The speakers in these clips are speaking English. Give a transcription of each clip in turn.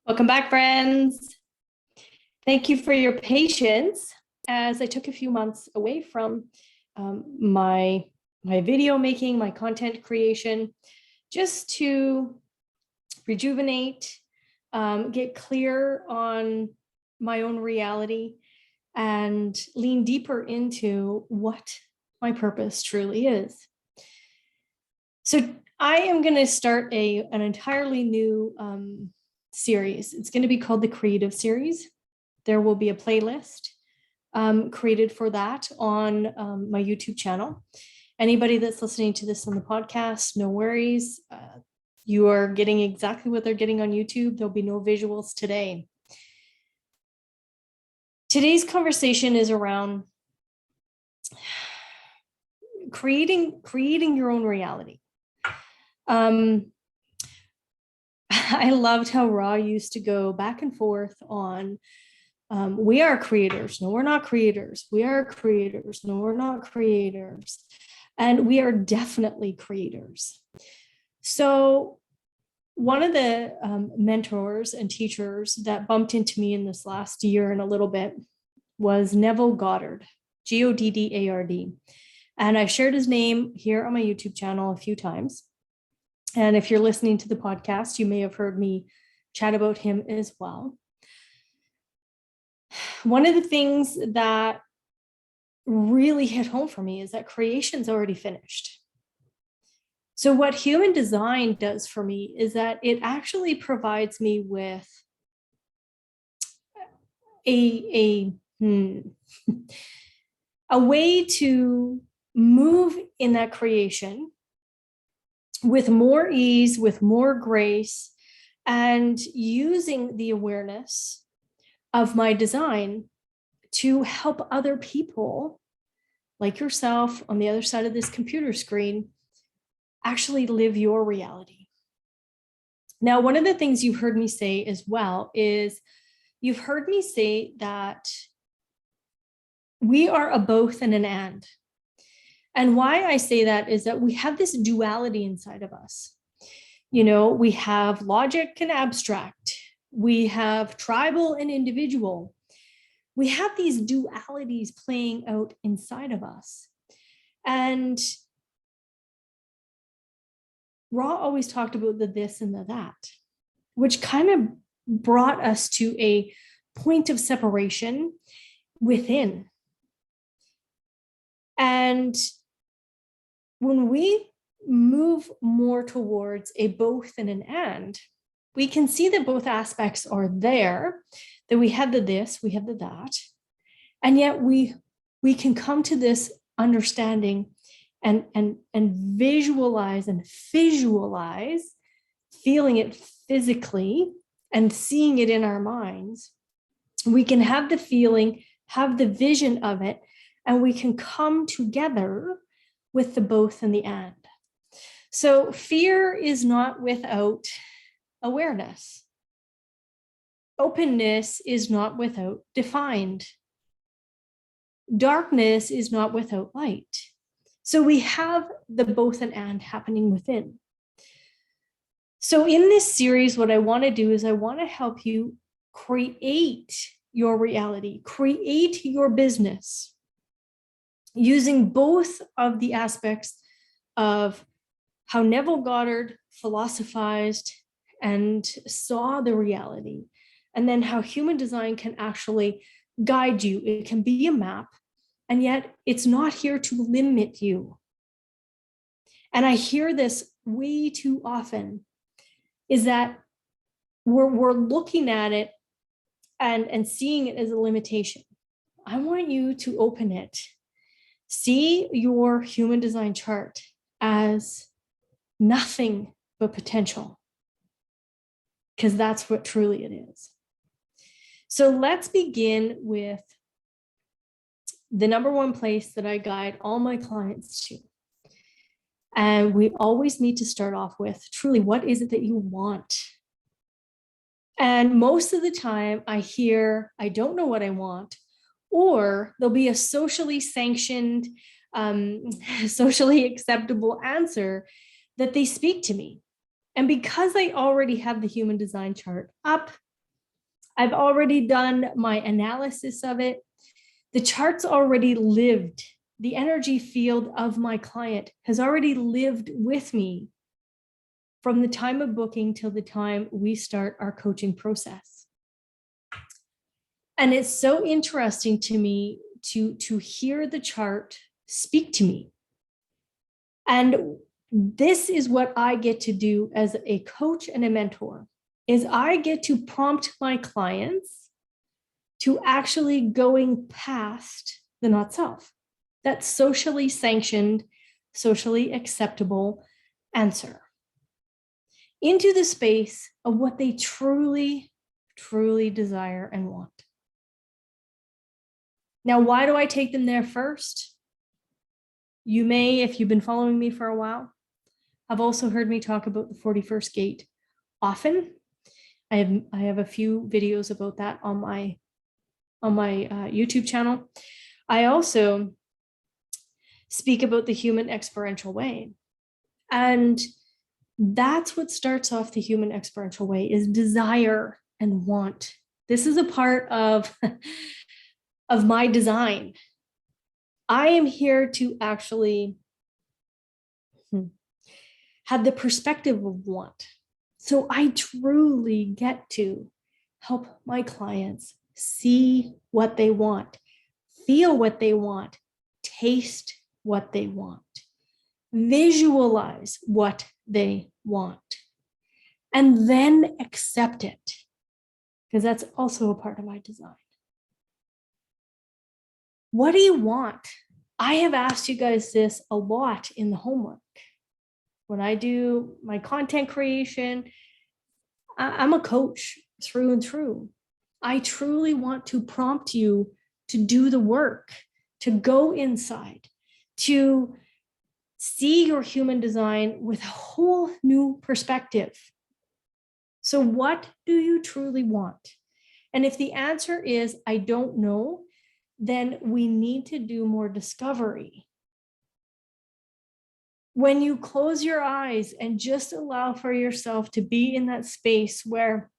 Welcome back, friends. Thank you for your patience as I took a few months away from my video making, my content creation, just to rejuvenate, get clear on my own reality, and lean deeper into what my purpose truly is. So I am going to start an entirely new series. It's going to be called the Creative Series. There will be a playlist created for that on my YouTube channel. Anybody that's listening to this on the podcast, no worries. You are getting exactly what they're getting on YouTube. There'll be no visuals today. Today's conversation is around creating your own reality. I loved how Raw used to go back and forth on we are creators. No, we're not creators. We are creators. No, we're not creators. And we are definitely creators. So one of the mentors and teachers that bumped into me in this last year and a little bit was Neville Goddard, Goddard. And I've shared his name here on my YouTube channel a few times. And if you're listening to the podcast, you may have heard me chat about him as well. One of the things that really hit home for me is that creation's already finished. So what human design does for me is that it actually provides me with a way to move in that creation with more ease, with more grace, and using the awareness of my design to help other people like yourself on the other side of this computer screen actually live your reality. Now, one of the things you've heard me say as well is you've heard me say that we are a both and an and. And why I say that is that we have this duality inside of us. You know, we have logic and abstract. We have tribal and individual. We have these dualities playing out inside of us. And Ra always talked about the this and the that, which kind of brought us to a point of separation within. And when we move more towards a both and an and, we can see that both aspects are there, that we have the this, we have the that, and yet we can come to this understanding and visualize and visualize, feeling it physically and seeing it in our minds. We can have the feeling, have the vision of it, and we can come together with the both and the and. So fear is not without awareness. Openness is not without defined. Darkness is not without light. So we have the both and happening within. So in this series, what I want to do is I want to help you create your reality, create your business, using both of the aspects of how Neville Goddard philosophized and saw the reality, and then how human design can actually guide you. It can be a map, and yet it's not here to limit you. And I hear this way too often, is that we're looking at it and seeing it as a limitation. I want you to open it. See your human design chart as nothing but potential, because that's what truly it is. So let's begin with the number one place that I guide all my clients to. And we always need to start off with truly, what is it that you want? And most of the time I hear, I don't know what I want, or there'll be a socially sanctioned, socially acceptable answer that they speak to me. And because I already have the human design chart up I've already done my analysis of it. The chart's already lived. The energy field of my client has already lived with me from the time of booking till the time we start our coaching process. And it's so interesting to me to hear the chart speak to me. And this is what I get to do as a coach and a mentor, is I get to prompt my clients to actually going past the not self. That socially sanctioned, socially acceptable answer into the space of what they truly, truly desire and want. Now, why do I take them there first? You may, if you've been following me for a while, have also heard me talk about the 41st gate often. I have a few videos about that on my YouTube channel. I also speak about the human experiential way. And that's what starts off the human experiential way, is desire and want. This is a part of, of my design. I am here to actually have the perspective of want. So I truly get to help my clients see what they want, feel what they want, taste what they want, visualize what they want, and then accept it, because that's also a part of my design. What do you want? I have asked you guys this a lot in the homework. When I do my content creation, I'm a coach through and through. I truly want to prompt you to do the work, to go inside, to see your human design with a whole new perspective. So what do you truly want? And if the answer is, I don't know, then we need to do more discovery. When you close your eyes and just allow for yourself to be in that space where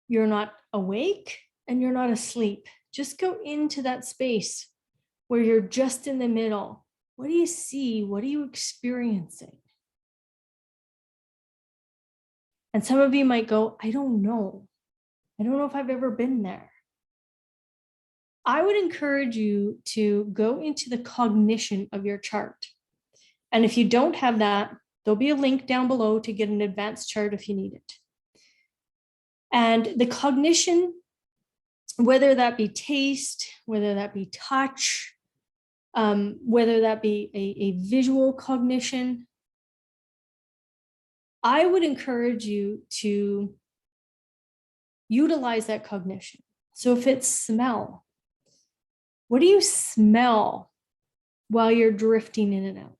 you're not awake and you're not asleep, just go into that space where you're just in the middle. What do you see? What are you experiencing? And some of you might go, I don't know. I don't know if I've ever been there. I would encourage you to go into the cognition of your chart. And if you don't have that, there'll be a link down below to get an advanced chart if you need it. And the cognition, whether that be taste, whether that be touch, whether that be a visual cognition, I would encourage you to utilize that cognition. So if it's smell, what do you smell while you're drifting in and out?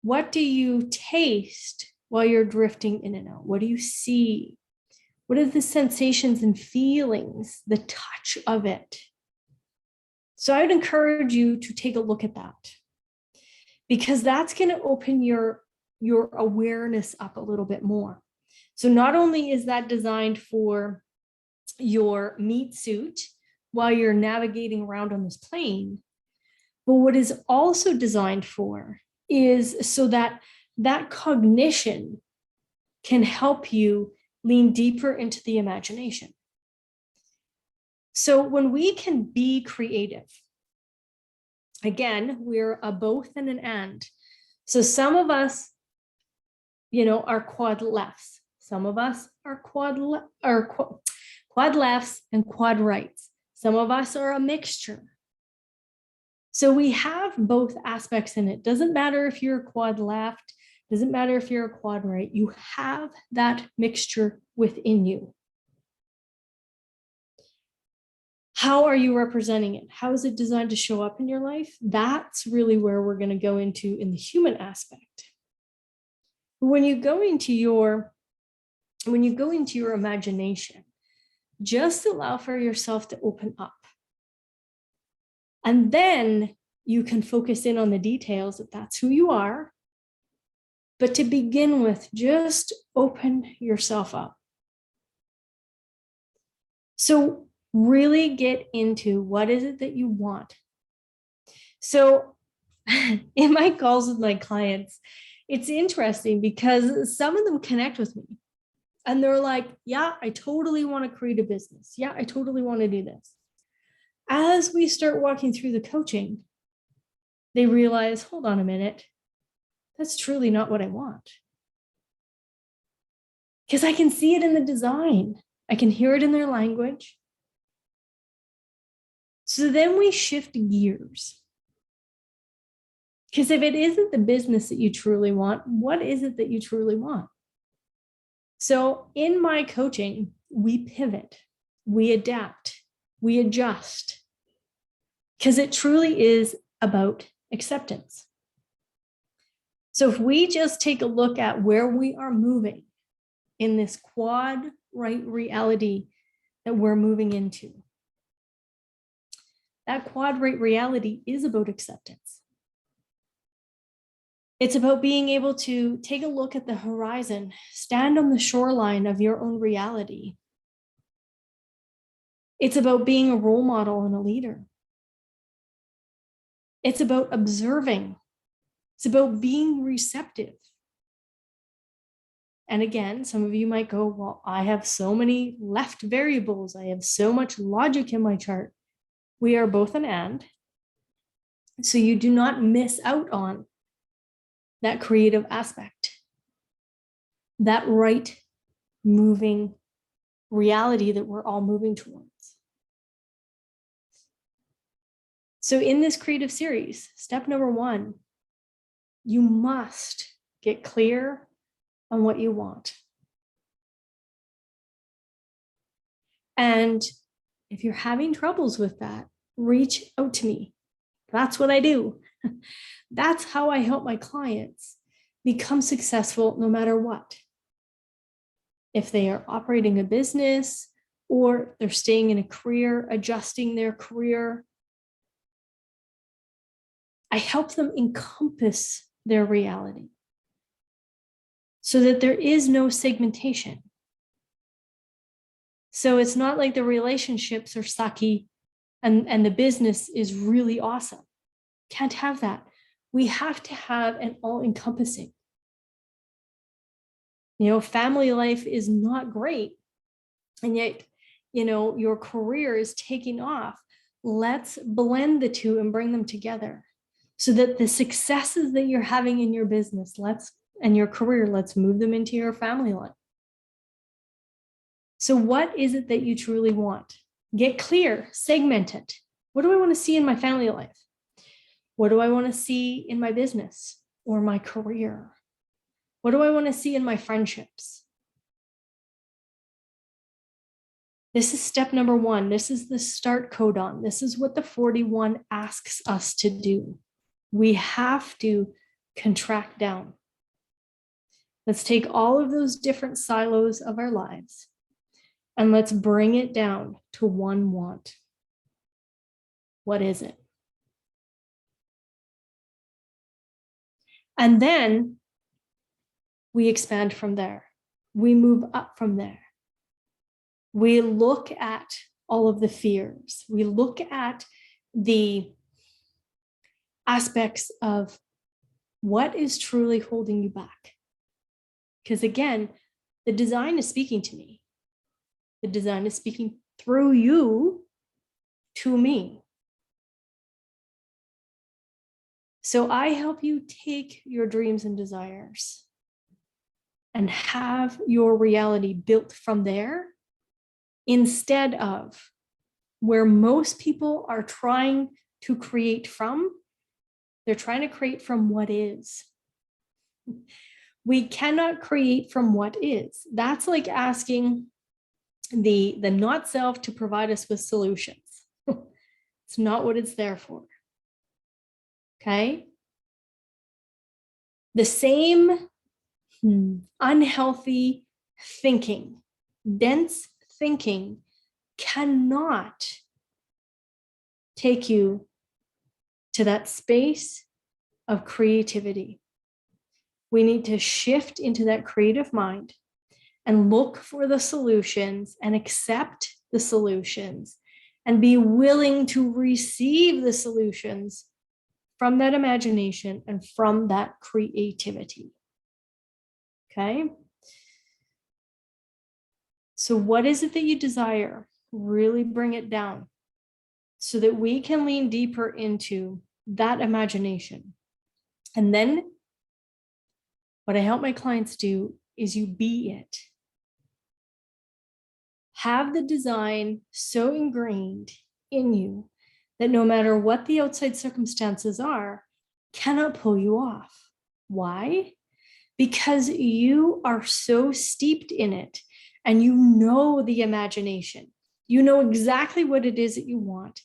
What do you taste while you're drifting in and out? What do you see? What are the sensations and feelings, the touch of it? So I would encourage you to take a look at that, because that's going to open your awareness up a little bit more. So not only is that designed for your meat suit while you're navigating around on this plane, but what is also designed for is so that that cognition can help you lean deeper into the imagination. So when we can be creative, again, we're a both and an and. So some of us, are quad lefts. Some of us are quad lefts and quad rights. Some of us are a mixture. So we have both aspects in it. Doesn't matter if you're a quad left, doesn't matter if you're a quad right, you have that mixture within you. How are you representing it? How is it designed to show up in your life? That's really where we're going to go into in the human aspect. When you go into your imagination, just allow for yourself to open up. And then you can focus in on the details if that's who you are. But to begin with, just open yourself up. So really get into what is it that you want. So in my calls with my clients, it's interesting because some of them connect with me and they're like, yeah, I totally want to create a business. Yeah, I totally want to do this. As we start walking through the coaching, they realize, hold on a minute, that's truly not what I want. Because I can see it in the design. I can hear it in their language. So then we shift gears. Because if it isn't the business that you truly want, what is it that you truly want? So in my coaching, we pivot, we adapt, we adjust, because it truly is about acceptance. So if we just take a look at where we are moving in this quad right reality that we're moving into, that quad right reality is about acceptance. It's about being able to take a look at the horizon, stand on the shoreline of your own reality. It's about being a role model and a leader. It's about observing. It's about being receptive. And again, some of you might go, well, I have so many left variables. I have so much logic in my chart. We are both an and. So you do not miss out on that creative aspect, that right moving reality that we're all moving towards. So in this creative series, step number 1, you must get clear on what you want. And if you're having troubles with that, reach out to me. That's what I do. That's how I help my clients become successful no matter what. If they are operating a business or they're staying in a career, adjusting their career, I help them encompass their reality so that there is no segmentation. So it's not like the relationships are sucky and the business is really awesome. Can't have that. We have to have an all-encompassing. Family life is not great. And yet, your career is taking off. Let's blend the two and bring them together so that the successes that you're having in your business, and your career, let's move them into your family life. So what is it that you truly want? Get clear, segment it. What do I want to see in my family life? What do I want to see in my business or my career? What do I want to see in my friendships? This is step number 1. This is the start codon. This is what the 41 asks us to do. We have to contract down. Let's take all of those different silos of our lives and let's bring it down to one want. What is it? And then we expand from there. We move up from there. We look at all of the fears. We look at the aspects of what is truly holding you back. Because again, the design is speaking to me. The design is speaking through you to me. So I help you take your dreams and desires and have your reality built from there instead of where most people are trying to create from. They're trying to create from what is. We cannot create from what is. That's like asking the not self to provide us with solutions. It's not what it's there for. Okay? The same unhealthy thinking, dense thinking cannot take you to that space of creativity. We need to shift into that creative mind and look for the solutions and accept the solutions and be willing to receive the solutions from that imagination and from that creativity. Okay. So what is it that you desire? Really bring it down so that we can lean deeper into that imagination. And then what I help my clients do is you be it. Have the design so ingrained in you that no matter what the outside circumstances are, cannot pull you off. Why? Because you are so steeped in it and you know the imagination. You know exactly what it is that you want.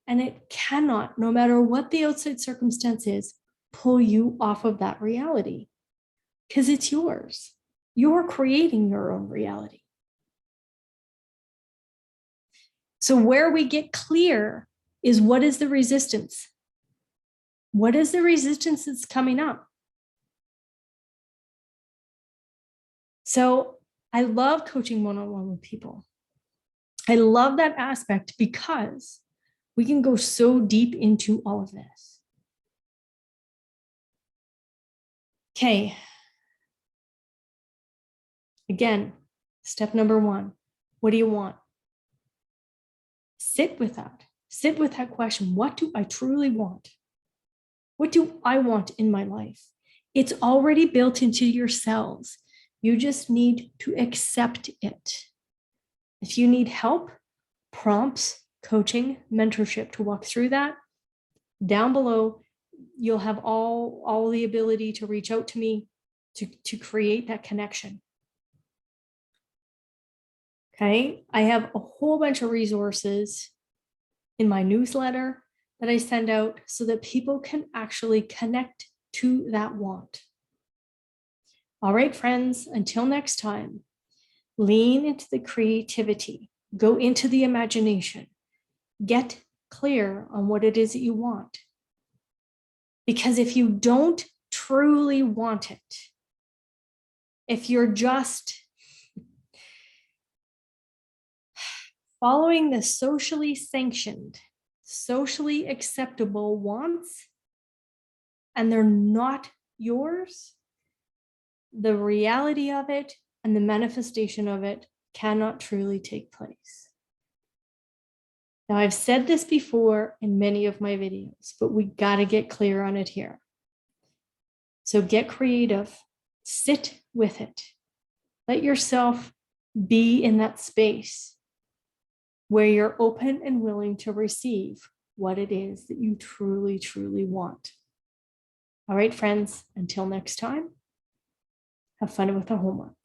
And it cannot, no matter what the outside circumstance is, pull you off of that reality because it's yours. You're creating your own reality. So where we get clear is what is the resistance? What is the resistance that's coming up? So I love coaching one-on-one with people. I love that aspect because we can go so deep into all of this. Okay. Again, step number 1, what do you want? Sit with that. Sit with that question. What do I truly want? What do I want in my life? It's already built into your cells. You just need to accept it. If you need help, prompts, coaching, mentorship to walk through that, down below, you'll have all the ability to reach out to me to create that connection. Okay, I have a whole bunch of resources in my newsletter that I send out so that people can actually connect to that want. All right, friends, until next time, lean into the creativity, go into the imagination, get clear on what it is that you want. Because if you don't truly want it, if you're just following the socially sanctioned, socially acceptable wants, and they're not yours, the reality of it and the manifestation of it cannot truly take place. Now, I've said this before in many of my videos, but we got to get clear on it here. So get creative, sit with it, let yourself be in that space where you're open and willing to receive what it is that you truly, truly want. All right, friends, until next time, have fun with the homework.